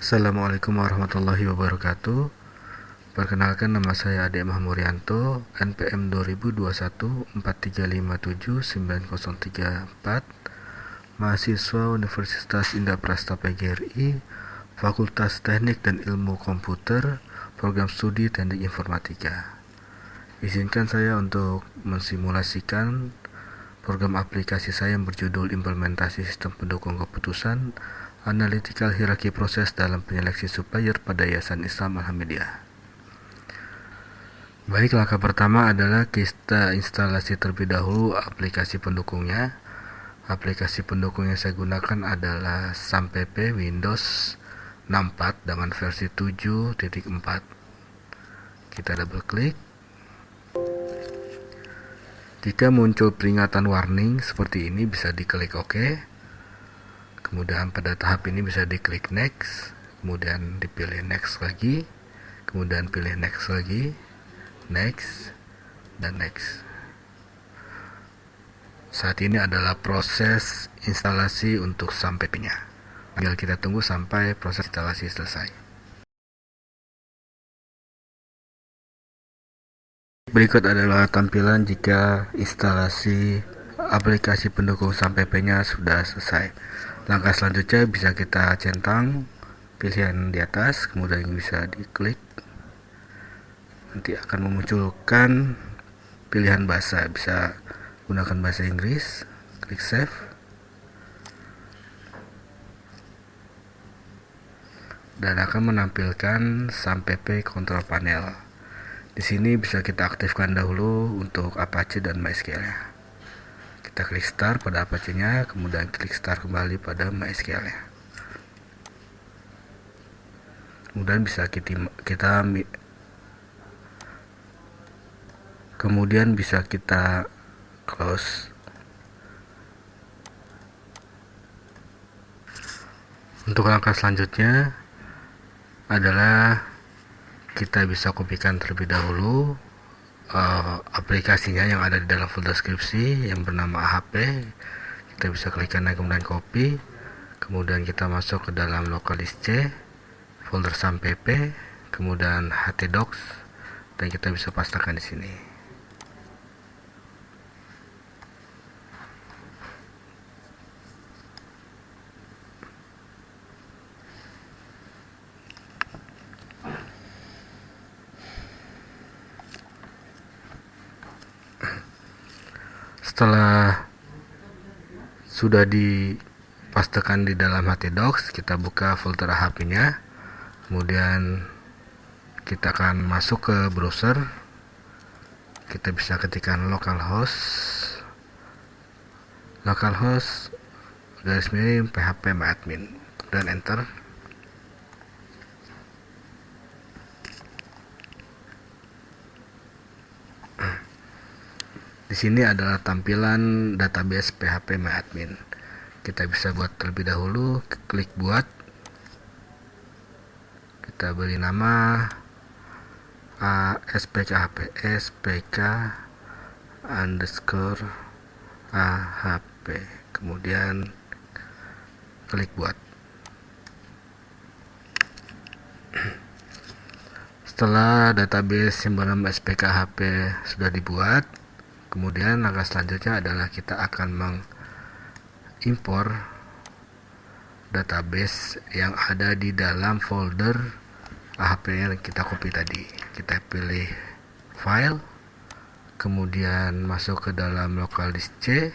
Assalamualaikum warahmatullahi wabarakatuh. Perkenalkan, nama saya Ade Mahmurianto, NPM 2021 43579034, mahasiswa Universitas Indah Prasta PGRI, Fakultas Teknik dan Ilmu Komputer, Program Studi Teknik Informatika. Izinkan saya untuk mensimulasikan program aplikasi saya yang berjudul Implementasi Sistem Pendukung Keputusan Analytical Hierarchy Proses dalam Penyeleksi Supplier pada Yayasan Islam Alhamdulillah. Baik, langkah pertama adalah kita instalasi terlebih dahulu aplikasi pendukungnya. Aplikasi pendukung yang saya gunakan adalah SAMPP Windows 64 dengan versi 7.4. Kita double klik. Jika muncul peringatan warning seperti ini, bisa diklik OK. Kemudian pada tahap ini bisa diklik next, kemudian dipilih next lagi, kemudian pilih next lagi, next, dan next. Saat ini adalah proses instalasi untuk SAMPP-nya. Tinggal kita tunggu sampai proses instalasi selesai. Berikut adalah tampilan jika instalasi aplikasi pendukung SAMPP-nya sudah selesai. Langkah selanjutnya bisa kita centang pilihan di atas, kemudian bisa diklik. Nanti akan memunculkan pilihan bahasa, bisa gunakan bahasa Inggris, klik save. Dan akan menampilkan SAMPP Control Panel. Di sini bisa kita aktifkan dahulu untuk Apache dan MySQL-nya. Kita klik start pada Apache-nya, kemudian klik start kembali pada MySQL-nya. Kemudian bisa kita close. Untuk langkah selanjutnya adalah kita bisa kopikan terlebih dahulu aplikasinya yang ada di dalam folder deskripsi yang bernama AHP. Kita bisa klik kanan kemudian copy, kemudian kita masuk ke dalam local disk C, folder SAMPP, kemudian htdocs, dan kita bisa pastakan di sini. Setelah sudah dipastekan di dalam htdocs, kita buka folder AHP-nya. Kemudian kita akan masuk ke browser. Kita bisa ketikkan localhost garis miring phpMyAdmin dan enter. Di sini adalah tampilan database phpMyAdmin. Kita bisa buat terlebih dahulu, klik buat. Kita beri nama spk underscore ahp, kemudian klik buat. Setelah database yang bernama spk-ahp sudah dibuat, kemudian langkah selanjutnya adalah kita akan mengimpor database yang ada di dalam folder AHP yang kita copy tadi. Kita pilih file, kemudian masuk ke dalam local disk C,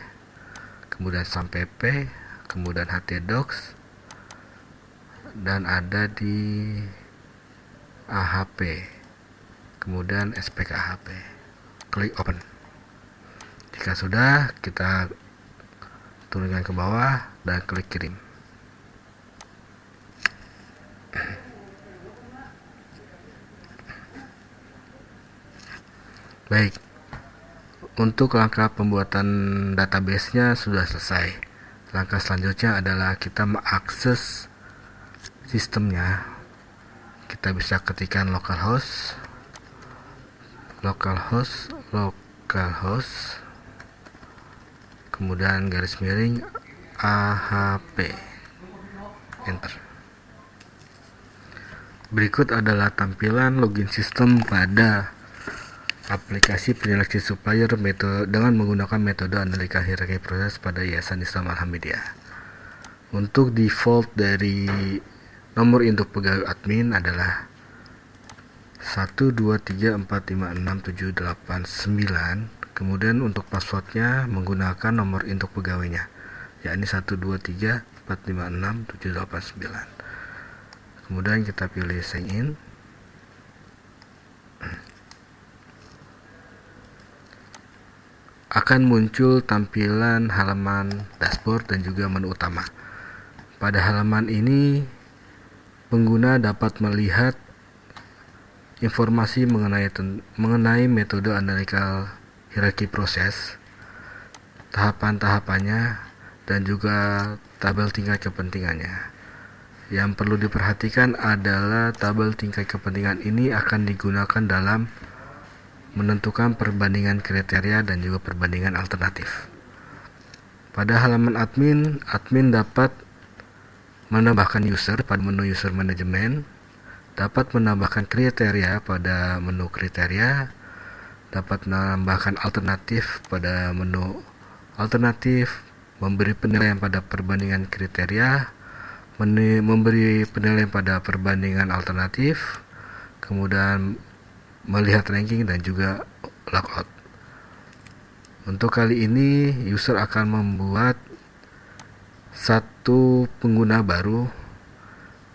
kemudian SAMPP, kemudian htdocs, dan ada di AHP, kemudian spk-ahp. Klik open. Jika sudah, kita turunkan ke bawah dan klik kirim. Baik, untuk langkah pembuatan database-nya sudah selesai. Langkah selanjutnya adalah kita mengakses sistemnya. Kita bisa ketikkan localhost, kemudian garis miring AHP, enter. Berikut adalah tampilan login sistem pada aplikasi penyeleksi supplier dengan menggunakan metode analisa hierarki proses pada Yayasan Islam Alhamidiyah. Untuk default dari nomor induk pegawai admin adalah 123456789. Kemudian untuk passwordnya menggunakan nomor induk pegawainya, yakni 123456789. Kemudian kita pilih sign in. Akan muncul tampilan halaman dashboard dan juga menu utama. Pada halaman ini, pengguna dapat melihat informasi mengenai metode analisa hierarki proses, tahapan-tahapannya, dan juga tabel tingkat kepentingannya. Yang perlu diperhatikan adalah tabel tingkat kepentingan ini akan digunakan dalam menentukan perbandingan kriteria dan juga perbandingan alternatif. Pada halaman admin dapat menambahkan user pada menu user management, dapat menambahkan kriteria pada menu kriteria, dapat menambahkan alternatif pada menu alternatif, memberi penilaian pada perbandingan kriteria, memberi penilaian pada perbandingan alternatif, kemudian melihat ranking dan juga logout. Untuk kali ini user akan membuat satu pengguna baru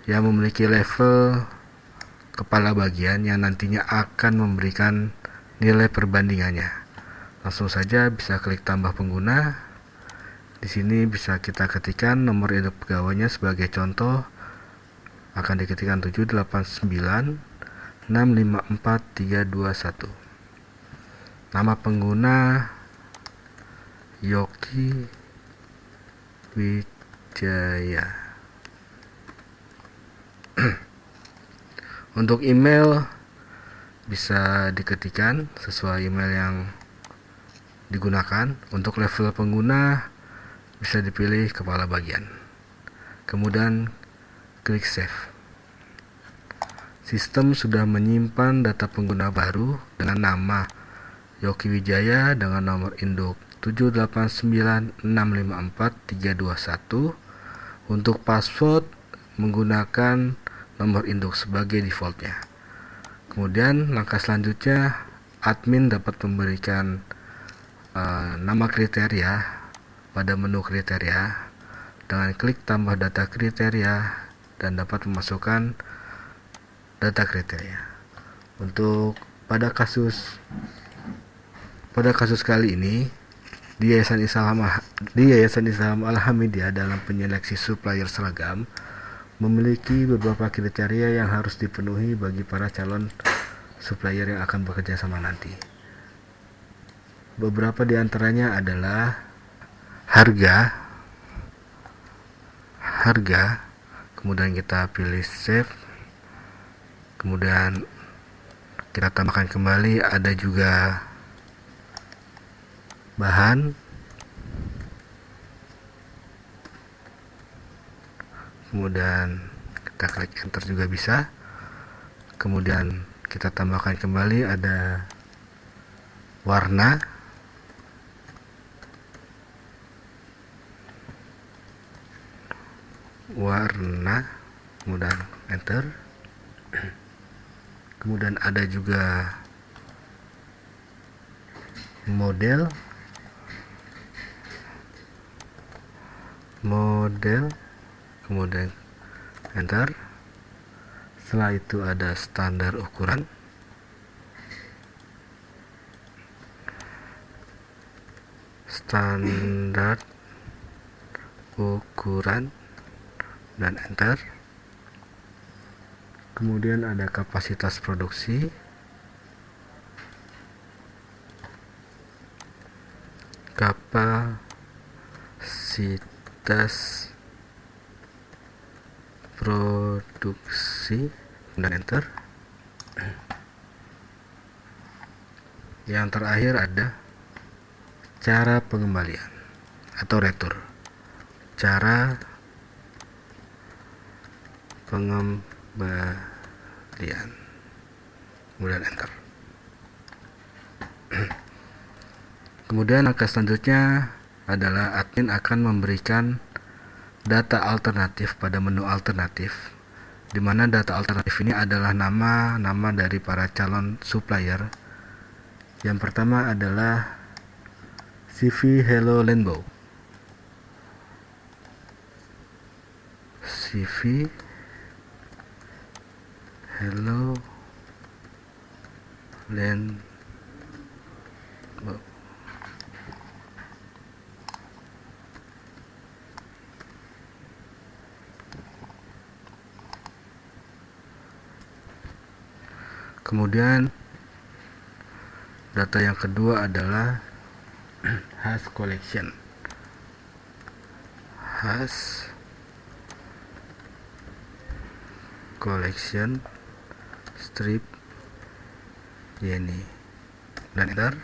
yang memiliki level kepala bagian yang nantinya akan memberikan nilai perbandingannya. Langsung saja bisa klik tambah pengguna. Di sini bisa kita ketikkan nomor induk pegawainya, sebagai contoh akan diketikkan 789654321. Nama pengguna Yogi Wijaya. Untuk email bisa diketikkan sesuai email yang digunakan. Untuk level pengguna bisa dipilih kepala bagian. Kemudian klik save. Sistem sudah menyimpan data pengguna baru dengan nama Yogi Wijaya dengan nomor induk 789654321. Untuk password menggunakan nomor induk sebagai defaultnya. Kemudian langkah selanjutnya, admin dapat memberikan nama kriteria pada menu kriteria dengan klik tambah data kriteria dan dapat memasukkan data kriteria. Untuk pada kasus kali ini di Yayasan Islam Alhamidiyah dalam penyeleksi supplier seragam memiliki beberapa kriteria yang harus dipenuhi bagi para calon supplier yang akan bekerja sama nanti. Beberapa di antaranya adalah harga, kemudian kita pilih save, kemudian kita tambahkan kembali, ada juga bahan, kemudian kita klik enter juga bisa, kemudian kita tambahkan kembali, ada warna, kemudian enter. Kemudian ada juga model, kemudian enter. Setelah itu ada standar ukuran, dan enter. Kemudian ada kapasitas produksi, dan enter. Yang terakhir ada cara pengembalian atau retur. Cara pengembalian Lian. Kemudian enter. Kemudian langkah selanjutnya adalah admin akan memberikan data alternatif pada menu alternatif, di mana data alternatif ini adalah nama dari para calon supplier. Yang pertama adalah CV Hello Rainbow. CV Hello Rainbow. Kemudian data yang kedua adalah hash collection. Hash collection strip Yeni, dan enter.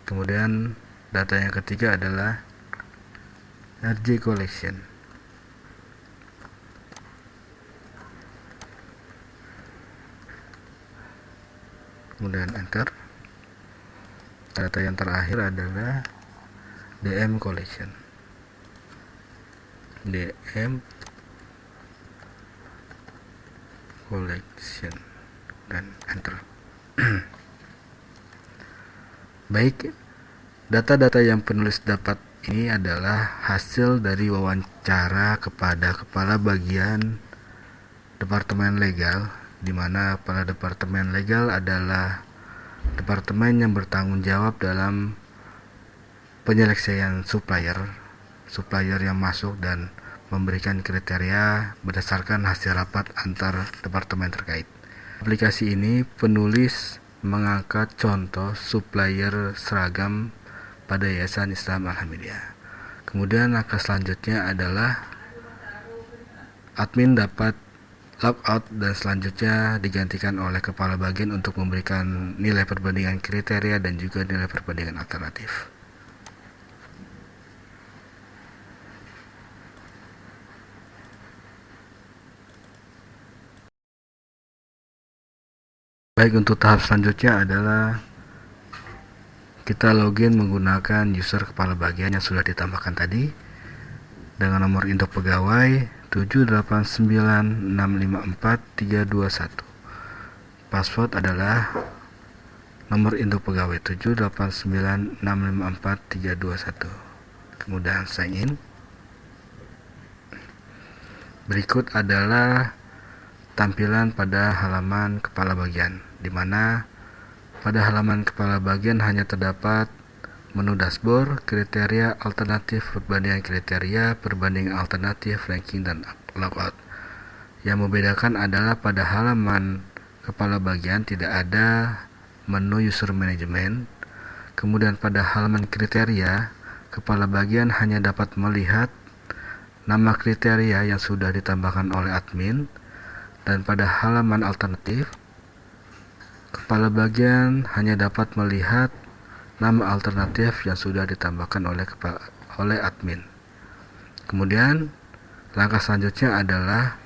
Kemudian data yang ketiga adalah RJ collection. Kemudian enter. Data yang terakhir adalah DM collection. DM collection dan enter. Baik, data-data yang penulis dapat ini adalah hasil dari wawancara kepada kepala bagian departemen legal, di mana kepala departemen legal adalah departemen yang bertanggung jawab dalam penyeleksian supplier yang masuk dan memberikan kriteria berdasarkan hasil rapat antar departemen terkait. Aplikasi ini penulis mengangkat contoh supplier seragam pada Yayasan Islam Alhamdulillah. Kemudian langkah selanjutnya adalah admin dapat logout dan selanjutnya digantikan oleh kepala bagian untuk memberikan nilai perbandingan kriteria dan juga nilai perbandingan alternatif. Baik, untuk tahap selanjutnya adalah kita login menggunakan user kepala bagian yang sudah ditambahkan tadi dengan nomor induk pegawai 789654321. Password adalah nomor induk pegawai 789654321. Kemudian sign in. Berikut adalah tampilan pada halaman kepala bagian, di mana pada halaman kepala bagian hanya terdapat menu dashboard, kriteria alternatif, perbandingan kriteria, perbandingan alternatif, ranking, dan logout. Yang membedakan adalah pada halaman kepala bagian tidak ada menu user management. Kemudian pada halaman kriteria, kepala bagian hanya dapat melihat nama kriteria yang sudah ditambahkan oleh admin. Dan pada halaman alternatif, kepala bagian hanya dapat melihat nama alternatif yang sudah ditambahkan oleh admin. Kemudian langkah selanjutnya adalah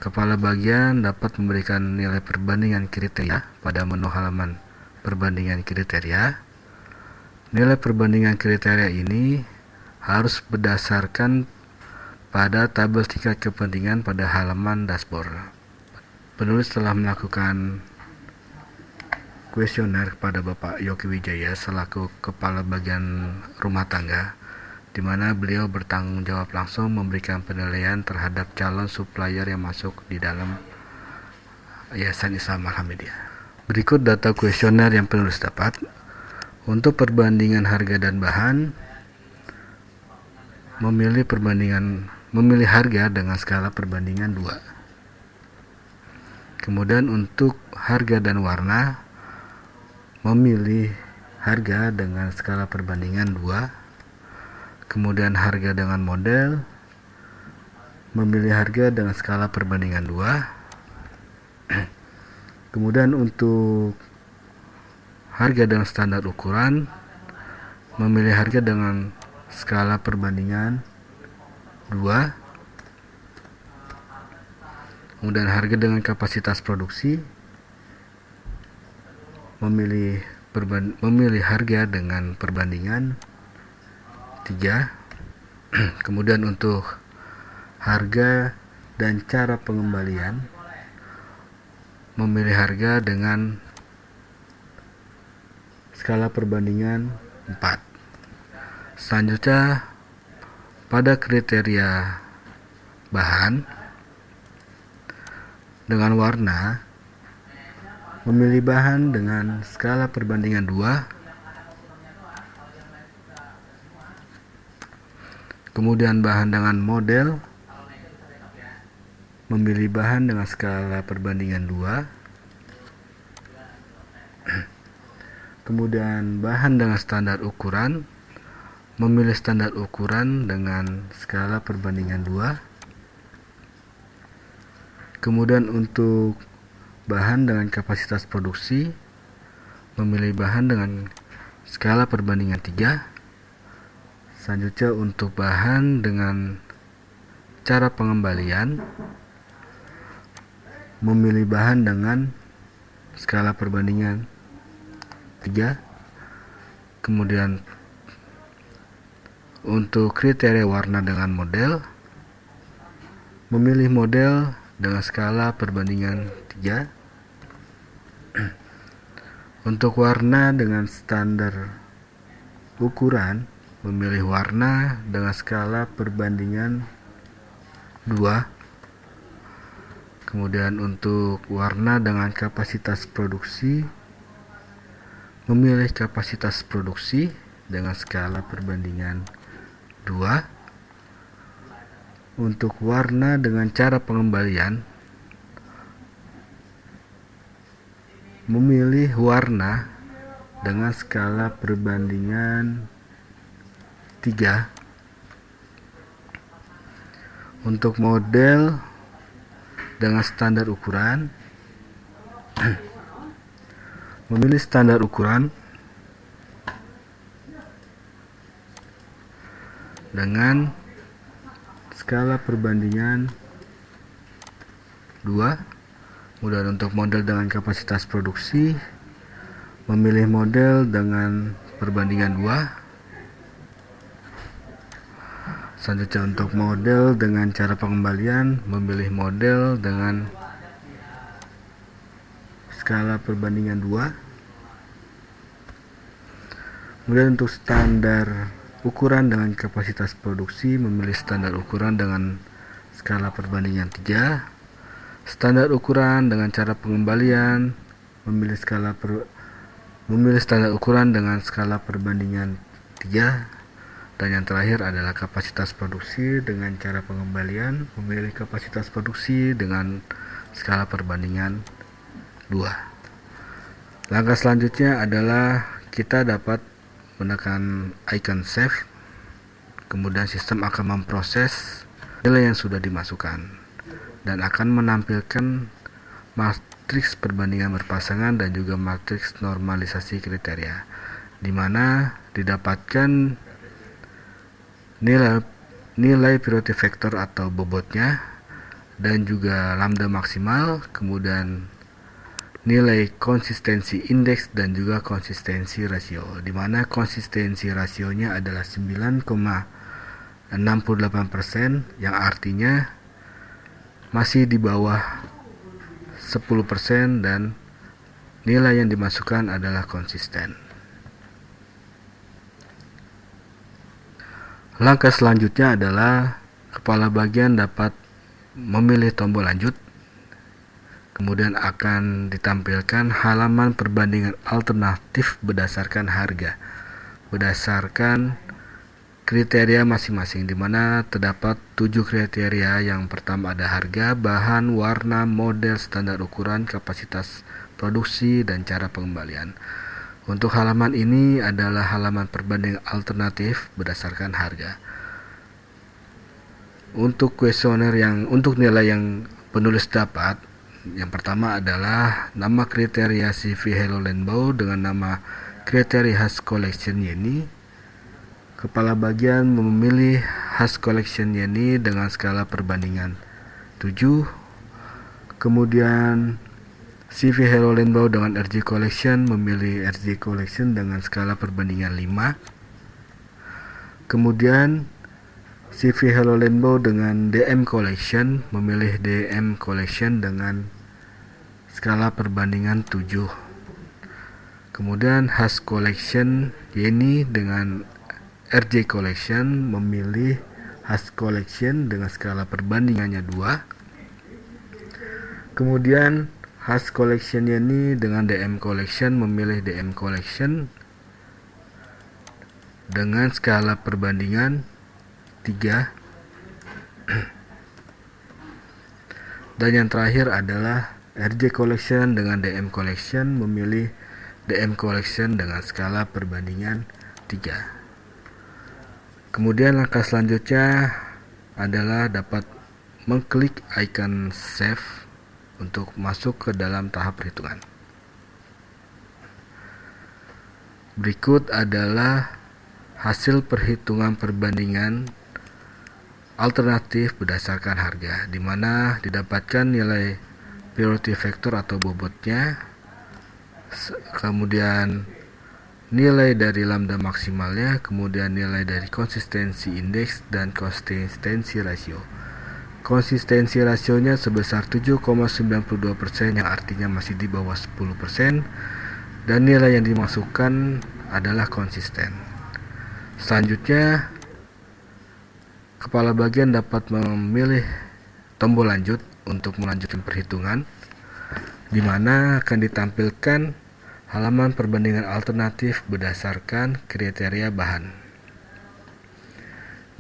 kepala bagian dapat memberikan nilai perbandingan kriteria pada menu halaman perbandingan kriteria. Nilai perbandingan kriteria ini harus berdasarkan pada tabel tingkat kepentingan pada halaman dashboard. Penulis telah melakukan kuesioner kepada Bapak Yogi Wijaya selaku Kepala Bagian Rumah Tangga, di mana beliau bertanggung jawab langsung memberikan penilaian terhadap calon supplier yang masuk di dalam Yayasan Islam Alhamdulillah. Berikut data kuesioner yang penulis dapat. Untuk perbandingan harga dan bahan, memilih harga dengan skala perbandingan 2. Kemudian untuk harga dan warna, memilih harga dengan skala perbandingan 2. Kemudian harga dengan model, memilih harga dengan skala perbandingan 2. Kemudian untuk harga dengan standar ukuran, memilih harga dengan skala perbandingan 2. Kemudian harga dengan kapasitas produksi, memilih harga dengan perbandingan 3. Kemudian untuk harga dan cara pengembalian, memilih harga dengan skala perbandingan 4. Selanjutnya, pada kriteria bahan dengan warna, memilih bahan dengan skala perbandingan 2. Kemudian bahan dengan model, memilih bahan dengan skala perbandingan 2. Kemudian bahan dengan standar ukuran, memilih standar ukuran dengan skala perbandingan 2. Kemudian untuk bahan dengan kapasitas produksi, memilih bahan dengan skala perbandingan 3. Selanjutnya untuk bahan dengan cara pengembalian, memilih bahan dengan skala perbandingan 3. Kemudian untuk kriteria warna dengan model, memilih model dengan skala perbandingan 3. Untuk warna dengan standar ukuran, memilih warna dengan skala perbandingan 2. Kemudian untuk warna dengan kapasitas produksi, memilih kapasitas produksi dengan skala perbandingan 2. Untuk warna dengan cara pengembalian, memilih warna dengan skala perbandingan 3. Untuk model dengan standar ukuran, memilih standar ukuran dengan skala perbandingan 2. Kemudian untuk model dengan kapasitas produksi, memilih model dengan perbandingan 2. Selanjutnya untuk model dengan cara pengembalian, memilih model dengan skala perbandingan 2. Kemudian untuk standar ukuran dengan kapasitas produksi, memilih standar ukuran dengan skala perbandingan 3. Standar ukuran dengan cara pengembalian, memilih standar ukuran dengan skala perbandingan 3. Dan yang terakhir adalah kapasitas produksi dengan cara pengembalian, memilih kapasitas produksi dengan skala perbandingan 2. Langkah selanjutnya adalah kita dapat menekan icon save, kemudian sistem akan memproses nilai yang sudah dimasukkan dan akan menampilkan matriks perbandingan berpasangan dan juga matriks normalisasi kriteria, di mana didapatkan nilai priority vector atau bobotnya dan juga lambda maksimal, kemudian nilai konsistensi indeks dan juga konsistensi rasio, di mana konsistensi rasionya adalah 9,68%, yang artinya masih di bawah 10% dan nilai yang dimasukkan adalah konsisten. Langkah selanjutnya adalah kepala bagian dapat memilih tombol lanjut, kemudian akan ditampilkan halaman perbandingan alternatif berdasarkan harga, berdasarkan kriteria masing-masing, di mana terdapat 7 kriteria. Yang pertama ada harga, bahan, warna, model, standar ukuran, kapasitas produksi, dan cara pengembalian. Untuk halaman ini adalah halaman perbandingan alternatif berdasarkan harga. Untuk kuesioner untuk nilai yang penulis dapat, yang pertama adalah nama kriteria CV Hello Rainbow dengan nama kriteria Has Collection Yeni. Kepala bagian memilih Has Collection Yeni dengan skala perbandingan 7. Kemudian CV Hello Rainbow dengan RG Collection memilih RG Collection dengan skala perbandingan 5. Kemudian CV Hello Rainbow dengan DM Collection memilih DM Collection dengan skala perbandingan 7. Kemudian Has Collection Yeni dengan RJ Collection memilih Has Collection dengan skala perbandingannya 2. Kemudian Has Collection Yeni dengan DM Collection memilih DM Collection dengan skala perbandingan 3. Dan yang terakhir adalah RJ Collection dengan DM Collection memilih DM Collection dengan skala perbandingan 3. Kemudian langkah selanjutnya adalah dapat mengklik icon save untuk masuk ke dalam tahap perhitungan. Berikut adalah hasil perhitungan perbandingan alternatif berdasarkan harga, di mana didapatkan nilai priority factor atau bobotnya, kemudian nilai dari lambda maksimalnya, kemudian nilai dari konsistensi indeks dan konsistensi rasio. Konsistensi rasionya sebesar 7,92% yang artinya masih di bawah 10%, dan nilai yang dimasukkan adalah konsisten. Selanjutnya, kepala bagian dapat memilih tombol lanjut untuk melanjutkan perhitungan, di mana akan ditampilkan halaman perbandingan alternatif berdasarkan kriteria bahan.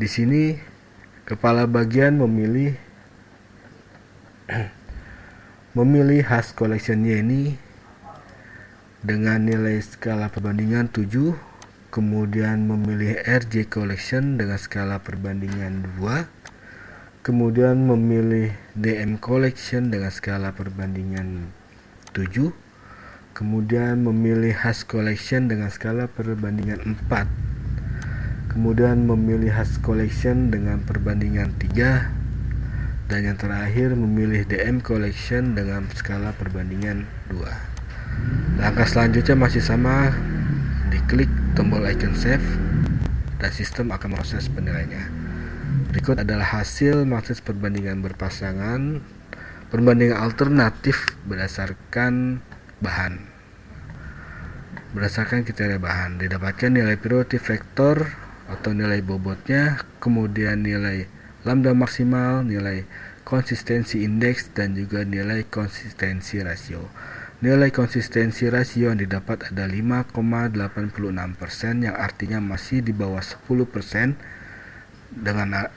Di sini kepala bagian memilih Has Collection Yeni dengan nilai skala perbandingan 7, kemudian memilih RJ Collection dengan skala perbandingan 2, kemudian memilih DM Collection dengan skala perbandingan 7, kemudian memilih Has Collection dengan skala perbandingan 4, kemudian memilih Has Collection dengan perbandingan 3, dan yang terakhir memilih DM Collection dengan skala perbandingan 2. Langkah selanjutnya masih sama, diklik tombol icon save dan sistem akan memproses penilaiannya. Berikut adalah hasil matris perbandingan berpasangan, perbandingan alternatif berdasarkan bahan. Berdasarkan kriteria bahan, didapatkan nilai priority factor atau nilai bobotnya, kemudian nilai lambda maksimal, nilai konsistensi indeks, dan juga nilai konsistensi rasio. Nilai konsistensi rasio yang didapat ada 5,86%, yang artinya masih di bawah 10%, dengan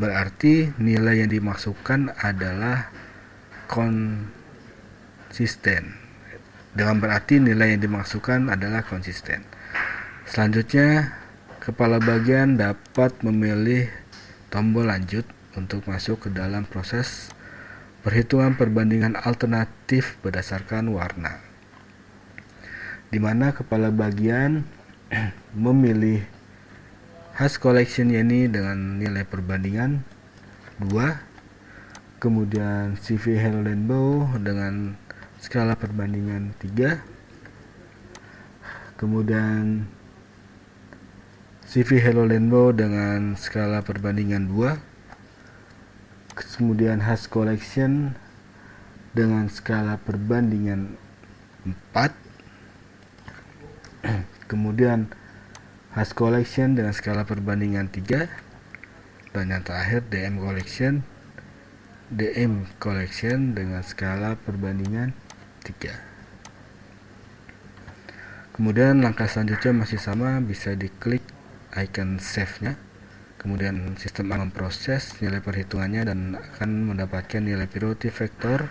berarti nilai yang dimasukkan adalah konsisten. Selanjutnya, kepala bagian dapat memilih tombol lanjut untuk masuk ke dalam proses perhitungan perbandingan alternatif berdasarkan warna, di mana kepala bagian memilih Has Collection Yeni dengan nilai perbandingan 2, kemudian CV Hello Rainbow dengan skala perbandingan 3, kemudian CV Hello Rainbow dengan skala perbandingan 2, kemudian Has Collection dengan skala perbandingan 4, kemudian Has Collection dengan skala perbandingan 3, dan yang terakhir DM Collection dengan skala perbandingan 3. Kemudian langkah selanjutnya masih sama, bisa diklik icon save-nya, kemudian sistem akan memproses nilai perhitungannya dan akan mendapatkan nilai priority factor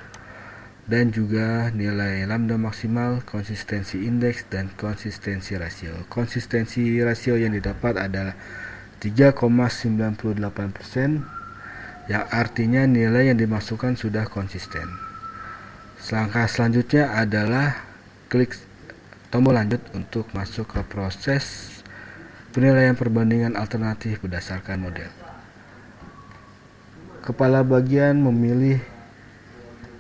dan juga nilai lambda maksimal, konsistensi indeks, dan konsistensi rasio. Konsistensi rasio yang didapat adalah 3,98%, yang artinya nilai yang dimasukkan sudah konsisten. Langkah selanjutnya adalah klik tombol lanjut untuk masuk ke proses penilaian perbandingan alternatif berdasarkan model. Kepala bagian memilih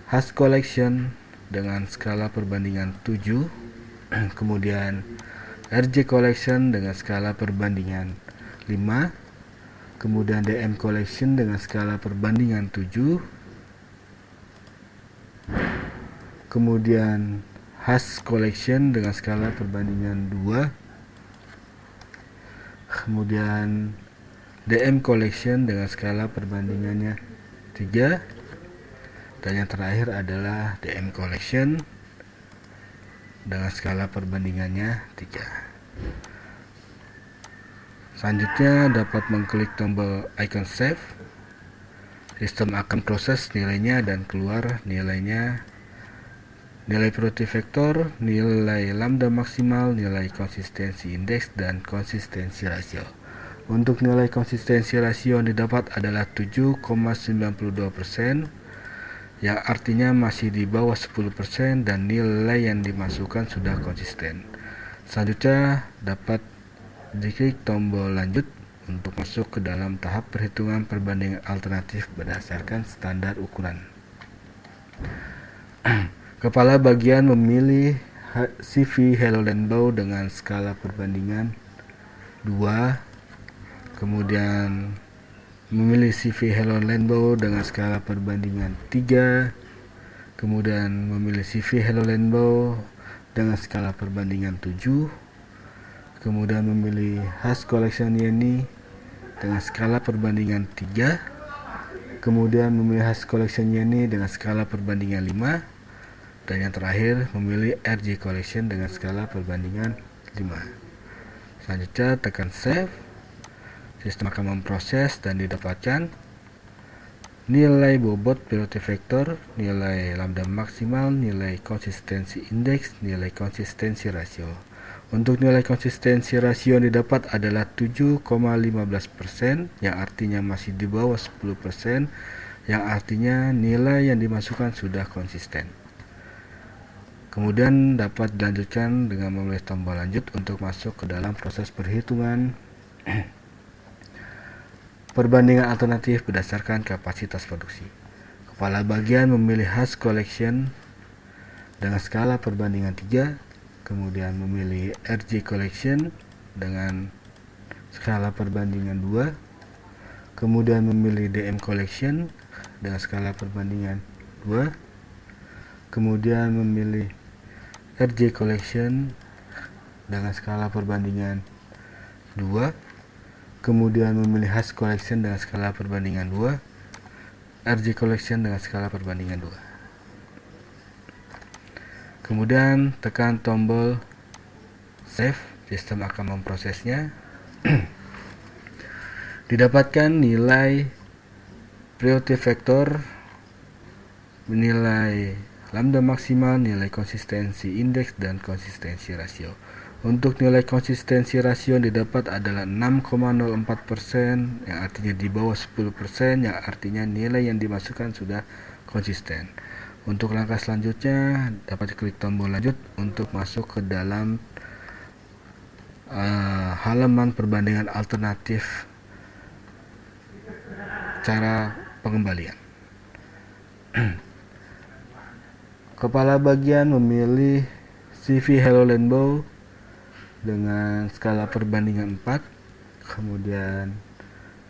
Hash Collection dengan skala perbandingan 7, kemudian RJ Collection dengan skala perbandingan 5, kemudian DM Collection dengan skala perbandingan 7, kemudian Hash Collection dengan skala perbandingan 2, kemudian DM Collection dengan skala perbandingannya 3, dan yang terakhir adalah DM Collection dengan skala perbandingannya 3. Selanjutnya dapat mengklik tombol icon save. Sistem akan proses nilainya dan keluar nilainya, nilai priority vector, nilai lambda maksimal, nilai konsistensi indeks, dan konsistensi rasio. Untuk nilai konsistensi rasio yang didapat adalah 7,92%, yang artinya masih di bawah 10%, dan nilai yang dimasukkan sudah konsisten. Selanjutnya dapat diklik tombol lanjut untuk masuk ke dalam tahap perhitungan perbandingan alternatif berdasarkan standar ukuran. Kepala bagian memilih CV Hello Rainbow dengan skala perbandingan 2, kemudian memilih CV Hello Rainbow dengan skala perbandingan 3, kemudian memilih CV Hello Rainbow dengan skala perbandingan 7, kemudian memilih Hash Collection Yeni dengan skala perbandingan 3, kemudian memilih Hash Collection Yeni dengan skala perbandingan 5, dan yang terakhir memilih RJ Collection dengan skala perbandingan 5. Selanjutnya tekan save. Sistem akan memproses dan didapatkan nilai bobot priority vector, nilai lambda maksimal, nilai konsistensi indeks, nilai konsistensi rasio. Untuk nilai konsistensi rasio yang didapat adalah 7,15%, yang artinya masih di bawah 10%, yang artinya nilai yang dimasukkan sudah konsisten. Kemudian dapat dilanjutkan dengan memilih tombol lanjut untuk masuk ke dalam proses perhitungan perbandingan alternatif berdasarkan kapasitas produksi. Kepala bagian memilih Hash Collection dengan skala perbandingan 3, kemudian memilih RJ Collection dengan skala perbandingan 2, kemudian memilih DM Collection dengan skala perbandingan 2, kemudian memilih RJ Collection dengan skala perbandingan 2, kemudian memilih Hash Collection dengan skala perbandingan 2, RJ Collection dengan skala perbandingan 2. Kemudian tekan tombol save. Sistem akan memprosesnya. Didapatkan nilai priority vector, nilai lambda maksimal, nilai konsistensi indeks, dan konsistensi rasio. Untuk nilai konsistensi rasio yang didapat adalah 6,04%, yang artinya di bawah 10%, yang artinya nilai yang dimasukkan sudah konsisten. Untuk langkah selanjutnya dapat klik tombol lanjut untuk masuk ke dalam halaman perbandingan alternatif cara pengembalian. Kepala bagian memilih CV Hello Rainbow dengan skala perbandingan 4, kemudian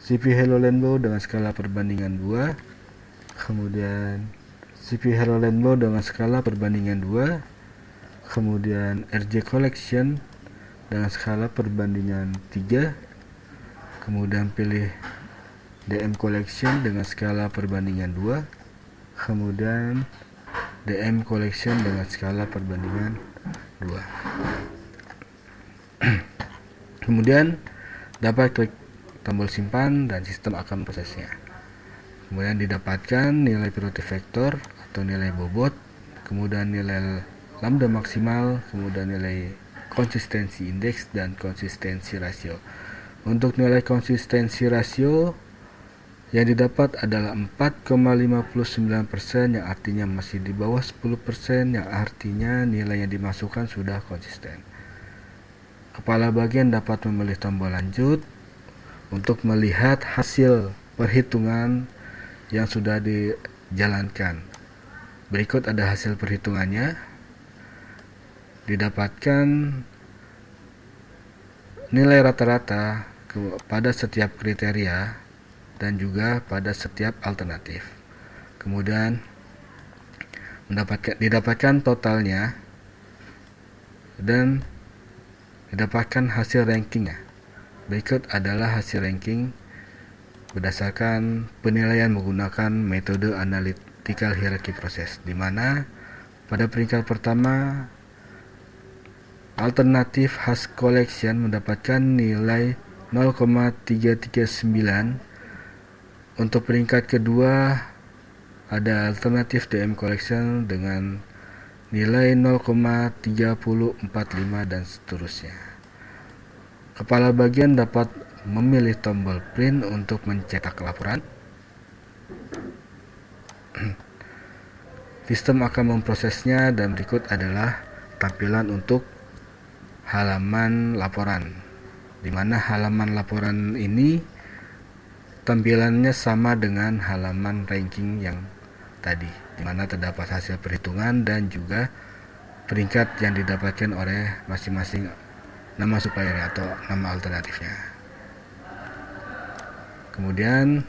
CV Hello Rainbow dengan skala perbandingan 2, kemudian CV Hello Rainbow dengan skala perbandingan 2, kemudian RJ Collection dengan skala perbandingan 3, kemudian pilih DM Collection dengan skala perbandingan 2, kemudian DM Collection dengan skala perbandingan 2. Kemudian dapat klik tombol simpan dan sistem akan memprosesnya. Kemudian didapatkan nilai priority vector atau nilai bobot, kemudian nilai lambda maksimal, kemudian nilai konsistensi indeks, dan konsistensi rasio. Untuk nilai konsistensi rasio yang didapat adalah 4,59%, yang artinya masih di bawah 10%, yang artinya nilai yang dimasukkan sudah konsisten. Kepala bagian dapat memilih tombol lanjut untuk melihat hasil perhitungan yang sudah dijalankan. Berikut ada hasil perhitungannya. Didapatkan nilai rata-rata pada setiap kriteria dan juga pada setiap alternatif. Kemudian didapatkan totalnya dan didapatkan hasil rankingnya. Berikut adalah hasil ranking berdasarkan penilaian menggunakan metode analytical hierarchy process, di mana pada peringkat pertama alternatif Hash Collection mendapatkan nilai 0,339. Untuk peringkat kedua ada alternatif DM Collection dengan nilai 0,3045 dan seterusnya. Kepala bagian dapat memilih tombol print untuk mencetak laporan. Sistem akan memprosesnya dan berikut adalah tampilan untuk halaman laporan, di mana halaman laporan ini tampilannya sama dengan halaman ranking yang tadi, di mana terdapat hasil perhitungan dan juga peringkat yang didapatkan oleh masing-masing nama supplier atau nama alternatifnya. Kemudian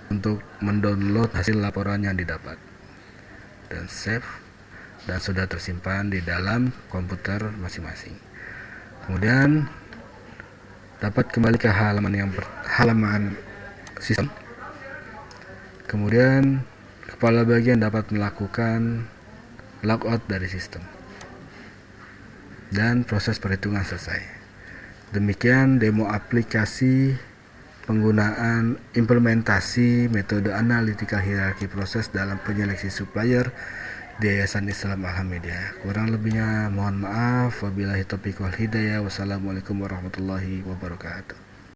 untuk mendownload hasil laporan yang didapat dan save, dan sudah tersimpan di dalam komputer masing-masing. Kemudian dapat kembali ke halaman sistem. Kemudian kepala bagian dapat melakukan logout dari sistem dan proses perhitungan selesai. Demikian demo aplikasi penggunaan implementasi metode analytical hierarchy process dalam penyeleksi supplier di Yayasan Islam Alhamidiyah. Kurang lebihnya mohon maaf. Wabillahi taufiq wal hidayah. Wassalamualaikum warahmatullahi wabarakatuh.